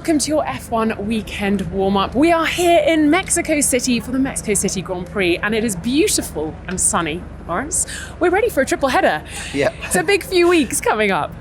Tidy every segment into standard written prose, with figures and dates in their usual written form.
welcome to your F1 weekend warm-up. We are here in Mexico City for the Mexico City Grand Prix, and it is beautiful and sunny, Lawrence. We're ready for a triple header. Yeah. It's a big few weeks coming up.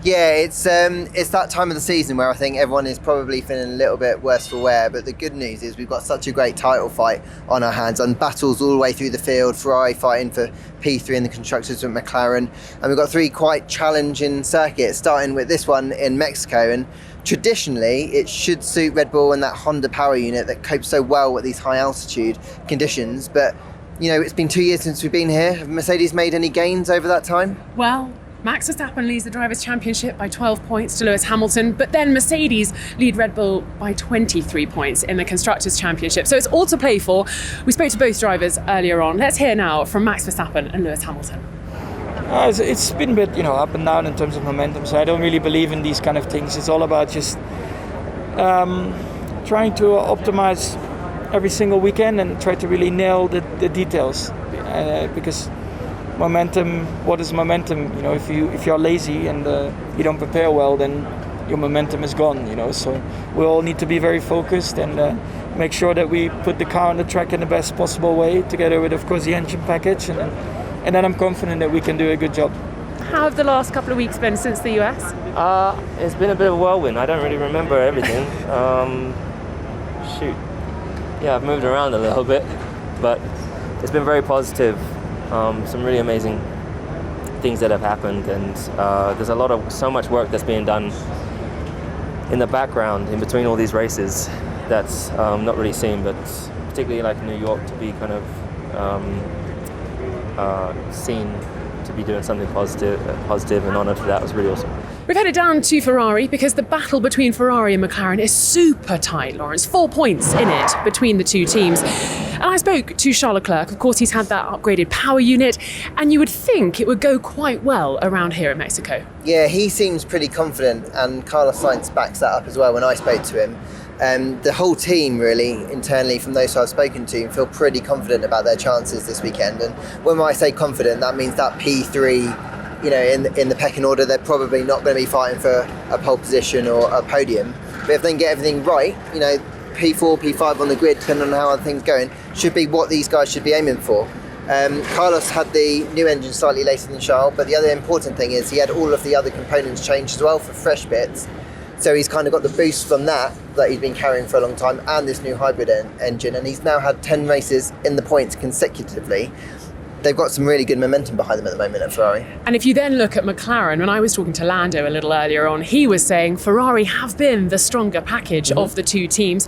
Yeah, it's that time of the season where I think everyone is probably feeling a little bit worse for wear, but the good news is we've got such a great title fight on our hands, and battles all the way through the field. Ferrari fighting for P3 in the constructors with McLaren, and we've got three quite challenging circuits, starting with this one in Mexico. And traditionally it should suit Red Bull and that Honda power unit that copes so well with these high altitude conditions. But you know, it's been 2 years since we've been here. Have Mercedes made any gains over that time? Well, Max Verstappen leads the Drivers' Championship by 12 points to Lewis Hamilton, but then Mercedes lead Red Bull by 23 points in the Constructors' Championship. So it's all to play for. We spoke to both drivers earlier on. Let's hear now from Max Verstappen and Lewis Hamilton. It's been a bit, up and down in terms of momentum, so I don't really believe in these kind of things. It's all about just trying to optimize every single weekend and try to really nail the details, because momentum, what is momentum? If you're lazy and you don't prepare well, then your momentum is gone. So we all need to be very focused and make sure that we put the car on the track in the best possible way, together with, of course, the engine package, and then I'm confident that we can do a good job. How have the last couple of weeks been since the US? It's been a bit of a whirlwind. I don't really remember everything. I've moved around a little bit, but it's been very positive. Some really amazing things that have happened, and there's so much work that's being done in the background in between all these races that's not really seen, but particularly like New York, to be kind of seen to be doing something positive and honoured for that was really awesome. We've headed down to Ferrari because the battle between Ferrari and McLaren is super tight, Lawrence. 4 points in it between the two teams. And I spoke to Charles Leclerc. Of course, he's had that upgraded power unit, and you would think it would go quite well around here in Mexico. Yeah, he seems pretty confident, and Carlos Sainz backs that up as well when I spoke to him. The whole team, really, internally, from those who I've spoken to, feel pretty confident about their chances this weekend. And when I say confident, that means that P3, in the pecking order, they're probably not going to be fighting for a pole position or a podium. But if they can get everything right, P4, P5 on the grid, depending on how other things going, should be what these guys should be aiming for. Carlos had the new engine slightly later than Charles, but the other important thing is he had all of the other components changed as well for fresh bits. So he's kind of got the boost from that he's been carrying for a long time, and this new hybrid engine, and he's now had 10 races in the points consecutively. They've got some really good momentum behind them at the moment at Ferrari. And if you then look at McLaren, when I was talking to Lando a little earlier on, he was saying Ferrari have been the stronger package of the two teams.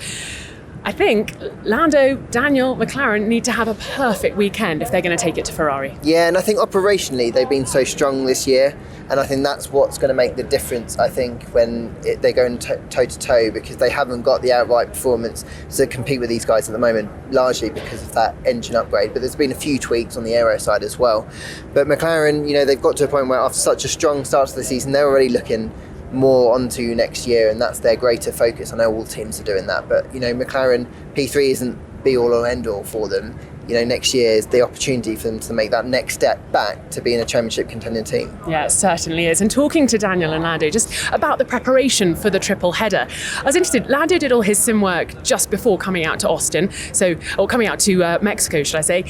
I think Lando, Daniel, McLaren need to have a perfect weekend if they're going to take it to Ferrari. Yeah, and I think operationally they've been so strong this year, and I think that's what's going to make the difference, I think, when they're going toe-to-toe, because they haven't got the outright performance to compete with these guys at the moment, largely because of that engine upgrade. But there's been a few tweaks on the aero side as well. But McLaren, they've got to a point where after such a strong start to the season, they're already looking more onto next year, and that's their greater focus. I know all teams are doing that, but McLaren P3 isn't be all or end all for them. Next year is the opportunity for them to make that next step back to being a championship contending team. Yeah, it certainly is. And talking to Daniel and Lando just about the preparation for the triple header, I was interested. Lando did all his sim work just before coming out to Austin, coming out to Mexico, should I say,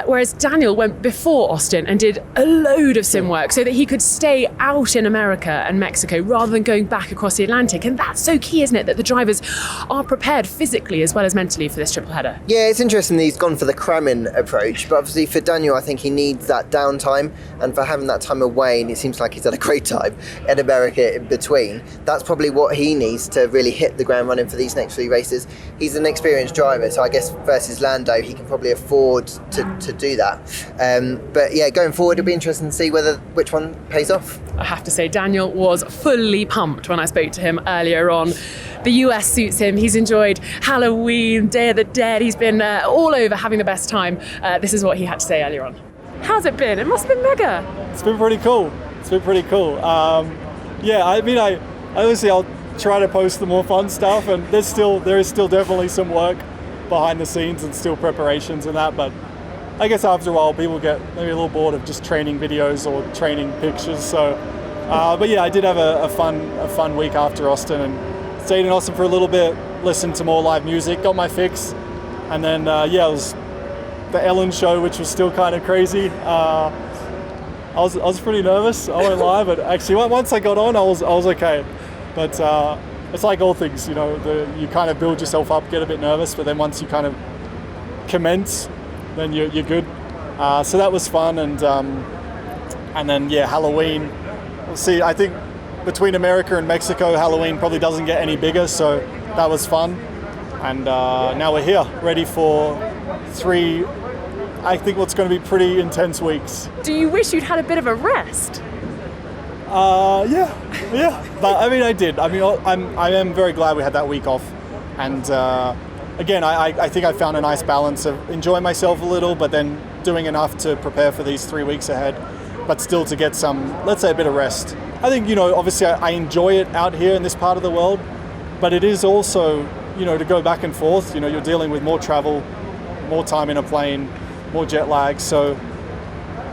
whereas Daniel went before Austin and did a load of sim work so that he could stay out in America and Mexico rather than going back across the Atlantic. And that's so key, isn't it, that the drivers are prepared physically as well as mentally for this triple header? Yeah, it's interesting that he's gone for the cramming approach, but obviously for Daniel, I think he needs that downtime, and for having that time away, and it seems like he's had a great time in America in between, that's probably what he needs to really hit the ground running for these next 3 races. He's an experienced driver, so I guess versus Lando, he can probably afford to do that. But yeah, going forward, it'll be interesting to see which one pays off. I have to say, Daniel was fully pumped when I spoke to him earlier on. The US suits him. He's enjoyed Halloween, Day of the Dead. He's been all over having the best time. This is what he had to say earlier on. How's it been? It must have been mega. It's been pretty cool. I obviously I'll try to post the more fun stuff, and there is still definitely some work behind the scenes and still preparations and that, but I guess after a while people get maybe a little bored of just training videos or training pictures. So, but yeah, I did have a fun week after Austin, and stayed in Austin for a little bit, listened to more live music, got my fix, and then it was the Ellen show, which was still kind of crazy. I was pretty nervous, I won't lie, but actually once I got on, I was okay. But it's like all things, you kind of build yourself up, get a bit nervous, but then once you kind of commence, then you're good. So that was fun, and then Halloween. We'll see. I think between America and Mexico, Halloween probably doesn't get any bigger, so that was fun. And now we're here, ready for 3, I think what's going to be pretty intense weeks. Do you wish you'd had a bit of a rest? Yeah. But I mean, I did. I mean, I am very glad we had that week off. And again, I think I found a nice balance of enjoying myself a little, but then doing enough to prepare for these 3 weeks ahead, but still to get some, let's say, a bit of rest. I think, obviously I enjoy it out here in this part of the world, but it is also, to go back and forth, you're dealing with more travel, more time in a plane, more jet lag. So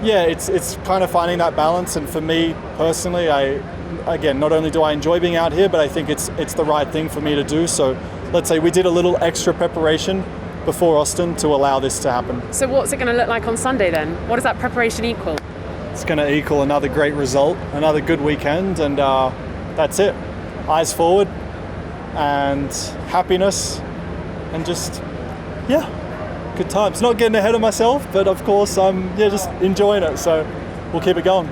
yeah, it's kind of finding that balance. And for me personally, not only do I enjoy being out here, but I think it's the right thing for me to do. So let's say we did a little extra preparation before Austin to allow this to happen. So what's it going to look like on Sunday then? What does that preparation equal? It's going to equal another great result, another good weekend, and that's it. Eyes forward and happiness and just, good times. Not getting ahead of myself, but of course I'm just enjoying it, so we'll keep it going.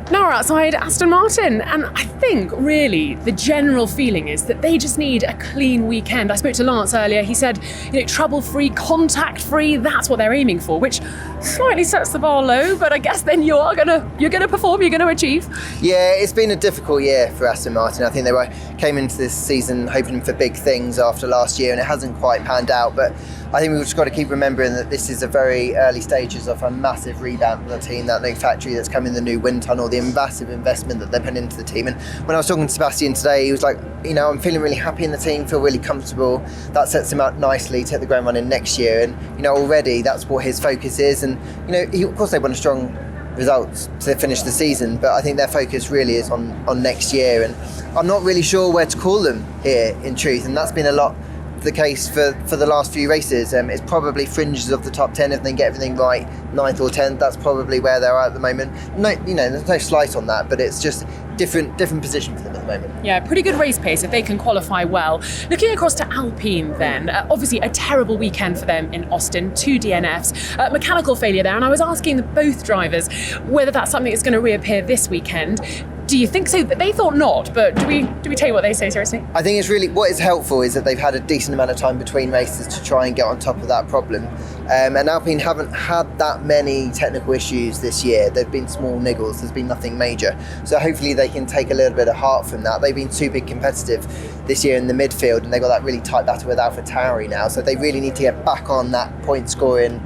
Now we're outside Aston Martin, and I think really the general feeling is that they just need a clean weekend. I spoke to Lance earlier. He said, trouble-free, contact-free, that's what they're aiming for, which slightly sets the bar low, but I guess then you're gonna perform, you're gonna achieve. Yeah, it's been a difficult year for Aston Martin. I think they came into this season hoping for big things after last year, and it hasn't quite panned out, but I think we've just got to keep remembering that this is a very early stages of a massive revamp of the team, that new factory that's come in, the new wind tunnel, the massive investment that they're putting into the team. And when I was talking to Sebastian today, he was like, I'm feeling really happy in the team, feel really comfortable. That sets him up nicely to hit the ground running next year. And, already that's what his focus is. And, of course they want a strong results to finish the season, but I think their focus really is on next year. And I'm not really sure where to call them here, in truth. And that's been a lot the case for the last few races. It's probably fringes of the top 10 if they get everything right, 9th or 10th. That's probably where they're at the moment. No, there's no slight on that, but it's just different position for them at the moment. Yeah, pretty good race pace if they can qualify well. Looking across to Alpine then, obviously a terrible weekend for them in Austin, 2 DNFs, mechanical failure there, and I was asking both drivers whether that's something that's going to reappear this weekend. Do you think so? They thought not, but do we take what they say seriously? I think it's really, what is helpful is that they've had a decent amount of time between races to try and get on top of that problem. And Alpine haven't had that many technical issues this year. There've been small niggles, there's been nothing major. So hopefully they can take a little bit of heart from that. They've been super competitive this year in the midfield, and they've got that really tight battle with AlphaTauri now. So they really need to get back on that point scoring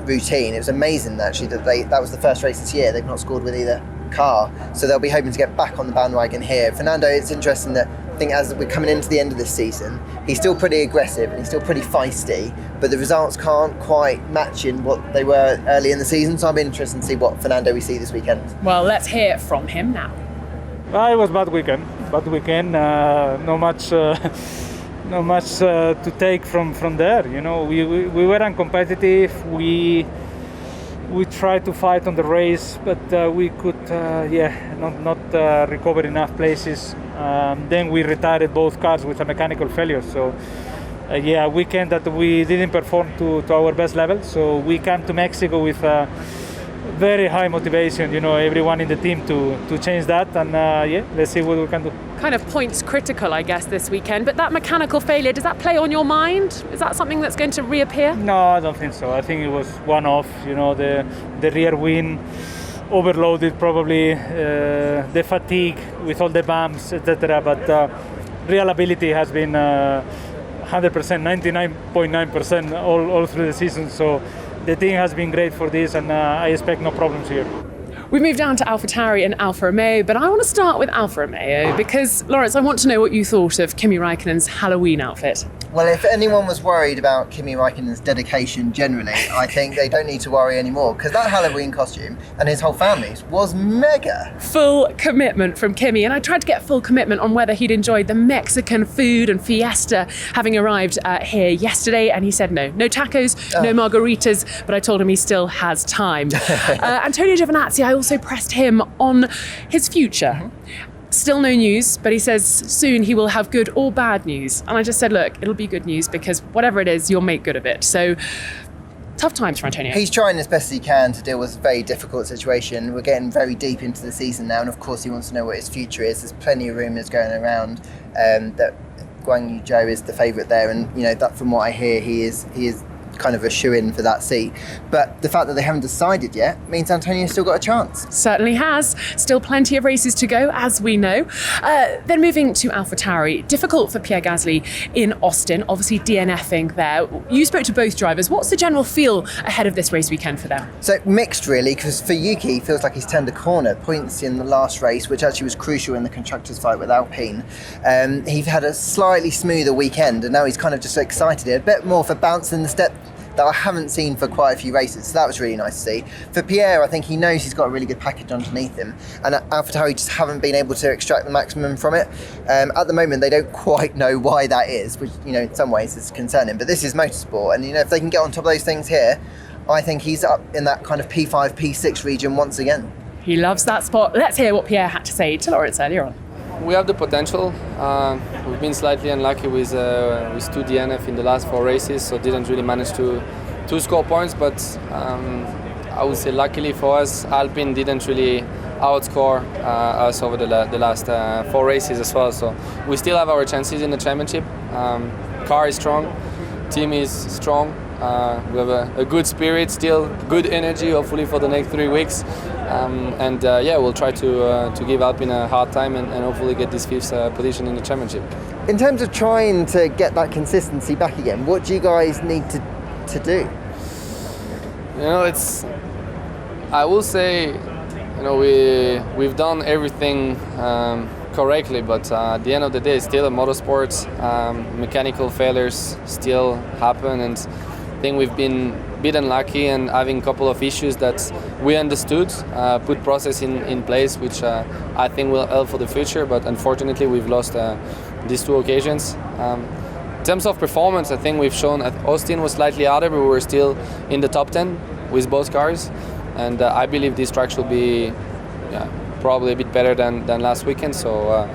routine. It was amazing actually that was the first race this year. They've not scored with either car, so they'll be hoping to get back on the bandwagon here. Fernando, it's interesting that I think as we're coming into the end of this season, he's still pretty aggressive and he's still pretty feisty, but the results can't quite match in what they were early in the season, so I'll be interested to see what Fernando we see this weekend. Well, let's hear from him now. It was bad weekend. No much to take from there. We were uncompetitive. We tried to fight on the race, but we could, not recover enough places. Then we retired both cars with a mechanical failure. So, a weekend that we didn't perform to our best level. So we came to Mexico with very high motivation. Everyone in the team to change that, and let's see what we can do. Kind of points critical, I guess, this weekend. But that mechanical failure, does that play on your mind? Is that something that's going to reappear? No, I don't think so. I think it was one-off. The rear wing overloaded, probably the fatigue with all the bumps, etc. But reliability has been 100%, 99.9% all through the season. So the team has been great for this, and I expect no problems here. We've moved down to AlphaTauri and Alfa Romeo, but I want to start with Alfa Romeo because, Lawrence, I want to know what you thought of Kimi Raikkonen's Halloween outfit. Well, if anyone was worried about Kimi Raikkonen's dedication generally, I think they don't need to worry anymore, because that Halloween costume and his whole family's was mega. Full commitment from Kimi, and I tried to get full commitment on whether he'd enjoyed the Mexican food and fiesta having arrived here yesterday, and he said no tacos, no margaritas, but I told him he still has time. Antonio Giovinazzi, I also pressed him on his future. Still no news, but he says soon he will have good or bad news. And I just said, look, it'll be good news, because whatever it is, you'll make good of it. So tough times for Antonio. He's trying as best he can to deal with a very difficult situation. We're getting very deep into the season now, and of course he wants to know what his future is. There's plenty of rumours going around that Guan Yu Zhou is the favourite there, and that from what I hear, he is kind of a shoe-in for that seat. But the fact that they haven't decided yet means Antonio's still got a chance. Certainly has. Still plenty of races to go, as we know. Then moving to AlphaTauri. Difficult for Pierre Gasly in Austin, obviously DNFing there. You spoke to both drivers. What's the general feel ahead of this race weekend for them? So mixed really, because for Yuki, it feels like he's turned a corner. Points in the last race, which actually was crucial in the constructors' fight with Alpine. He had a slightly smoother weekend, and now he's kind of just excited. A bit more for bounce in the step that I haven't seen for quite a few races, so that was really nice to see. For Pierre, I think he knows he's got a really good package underneath him, and AlphaTauri just haven't been able to extract the maximum from it. At the moment, they don't quite know why that is, which in some ways is concerning, but this is motorsport, and if they can get on top of those things here, I think he's up in that kind of P5, P6 region once again. He loves that spot. Let's hear what Pierre had to say to Lawrence earlier on. We have the potential. We've been slightly unlucky with 2 DNF in the last 4 races, so didn't really manage to score points. But I would say luckily for us, Alpine didn't really outscore us over the last 4 races as well. So we still have our chances in the championship. Car is strong, team is strong. We have a good spirit, still good energy, hopefully for the next 3 weeks. We'll try to give Alpine a hard time and hopefully get this 5th position in the championship. In terms of trying to get that consistency back again, what do you guys need to do? I will say, we've done everything correctly, but at the end of the day, it's still a motorsport. Mechanical failures still happen, and I think we've been a bit unlucky and having a couple of issues that we understood, put process in place, which I think will help for the future, but unfortunately we've lost these 2 occasions. In terms of performance, I think we've shown Austin was slightly harder, but we were still in the top 10 with both cars, and I believe this track should be probably a bit better than last weekend, so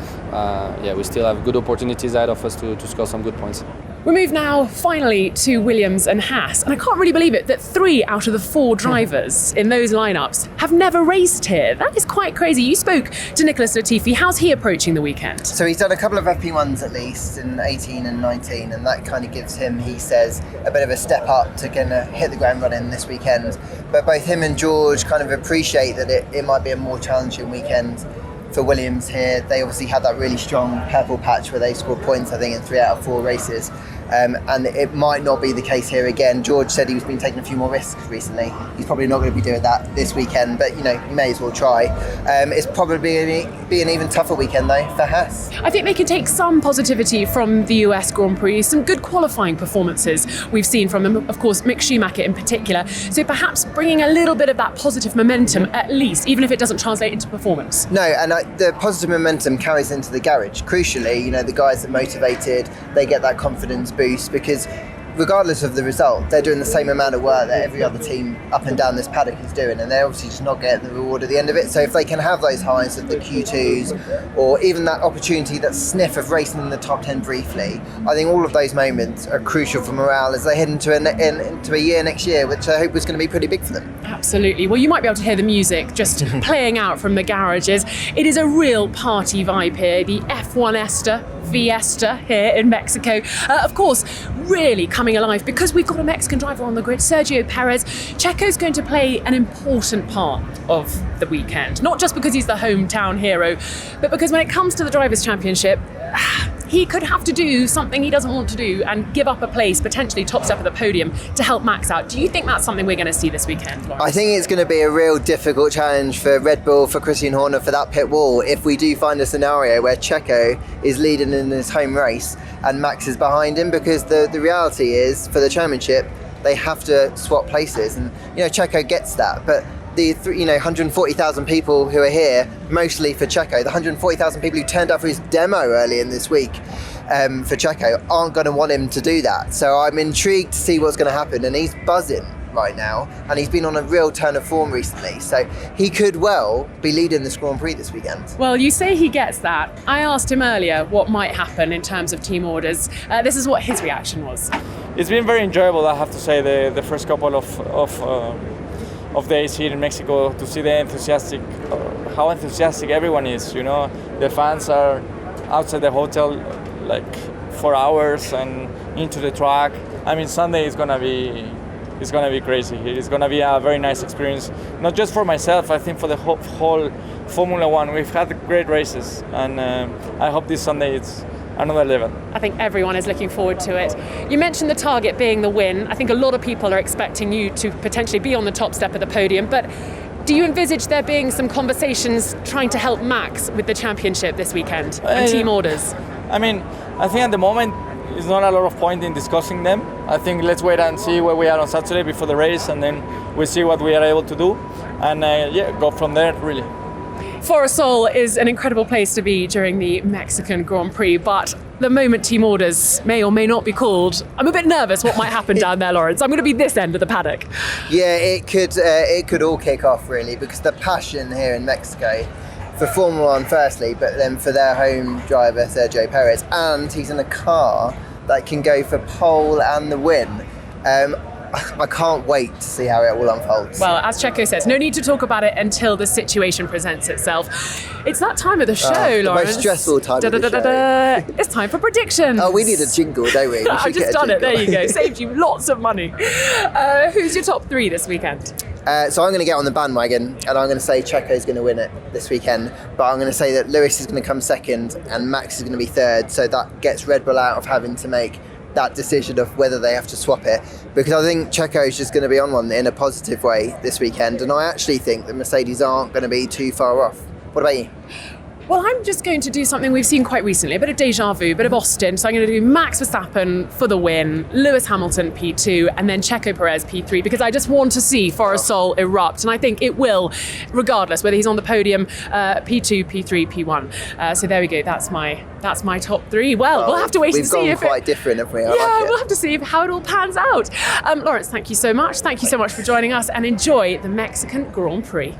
we still have good opportunities ahead of us to score some good points. We move now finally to Williams and Haas, and I can't really believe it that 3 out of the 4 drivers in those lineups have never raced here. That is quite crazy. You spoke to Nicholas Latifi. How's he approaching the weekend? So he's done a couple of FP1s at least in 18 and 19, and that kind of gives him, he says, a bit of a step up to gonna hit the ground running this weekend. But both him and George kind of appreciate that it might be a more challenging weekend for Williams here. They obviously had that really strong purple patch where they scored points, I think, in 3 out of 4 races. And it might not be the case here again. George said he's been taking a few more risks recently. He's probably not going to be doing that this weekend, but you may as well try. It's probably going to be an even tougher weekend though for Haas. I think they can take some positivity from the US Grand Prix, some good qualifying performances we've seen from them, of course Mick Schumacher in particular, so perhaps bringing a little bit of that positive momentum at least, even if it doesn't translate into performance. No, and the positive momentum carries into the garage. Crucially, the guys that motivated, they get that confidence boost, because regardless of the result, they're doing the same amount of work that every other team up and down this paddock is doing, and they're obviously just not getting the reward at the end of it. So if they can have those highs of the Q2s, or even that opportunity, that sniff of racing in the top 10 briefly, I think all of those moments are crucial for morale as they head into a year next year, which I hope is going to be pretty big for them. Absolutely. Well, you might be able to hear the music just playing out from the garages. It is a real party vibe here, the F1 Fiesta here in Mexico. Of course, really coming alive because we've got a Mexican driver on the grid, Sergio Perez. Checo's going to play an important part of the weekend, not just because he's the hometown hero, but because when it comes to the Drivers' Championship, he could have to do something he doesn't want to do and give up a place, potentially top step of the podium, to help Max out. Do you think that's something we're going to see this weekend, Lawrence? I think it's going to be a real difficult challenge for Red Bull, for Christian Horner, for that pit wall, if we do find a scenario where Checo is leading in his home race and Max is behind him, because the reality is, for the championship, they have to swap places, and Checo gets that, but the 140,000 people who are here, mostly for Checo, the 140,000 people who turned up for his demo early in this week for Checo, aren't going to want him to do that. So I'm intrigued to see what's going to happen, and he's buzzing right now, and he's been on a real turn of form recently, so he could well be leading this Grand Prix this weekend. Well, you say he gets that. I asked him earlier what might happen in terms of team orders. This is what his reaction was. It's been very enjoyable, I have to say, the first couple of days here in Mexico, to see how enthusiastic everyone is. The fans are outside the hotel like for hours and into the track. I mean, Sunday is gonna be crazy here. It's gonna be a very nice experience, not just for myself, I think for the whole Formula One. We've had great races, and I hope this Sunday it's another level. I think everyone is looking forward to it. You mentioned the target being the win. I think a lot of people are expecting you to potentially be on the top step of the podium, but do you envisage there being some conversations trying to help Max with the championship this weekend and team orders? I mean, I think at the moment there's not a lot of point in discussing them. I think let's wait and see where we are on Saturday before the race, and then we'll see what we are able to do, and go from there, really. Forasol is an incredible place to be during the Mexican Grand Prix, but the moment team orders may or may not be called, I'm a bit nervous what might happen down there, Lawrence. I'm going to be this end of the paddock. Yeah, it could all kick off, really, because the passion here in Mexico for Formula One firstly, but then for their home driver Sergio Perez, and he's in a car that can go for pole and the win. I can't wait to see how it all unfolds. Well, as Checo says, no need to talk about it until the situation presents itself. It's that time of the show, the Lawrence. most stressful time of the show. It's time for predictions. Oh, we need a jingle, don't we? I've just done it. There you go. Saved you lots of money. Who's your top three this weekend? So I'm going to get on the bandwagon, and I'm going to say Checo's going to win it this weekend, but I'm going to say that Lewis is going to come second and Max is going to be third, so that gets Red Bull out of having to make that decision of whether they have to swap it, because I think Checo is just going to be on one in a positive way this weekend, and I actually think that Mercedes aren't going to be too far off. What about you? Well, I'm just going to do something we've seen quite recently, a bit of deja vu, a bit of Austin. So I'm going to do Max Verstappen for the win, Lewis Hamilton P2, and then Checo Perez P3, because I just want to see Forasol erupt. And I think it will, regardless, whether he's on the podium, P2, P3, P1. So there we go. That's my top three. Well, we'll have to wait and see. We've gone quite different, haven't we? We'll have to see how it all pans out. Lawrence, thank you so much. Thank you so much for joining us, and enjoy the Mexican Grand Prix.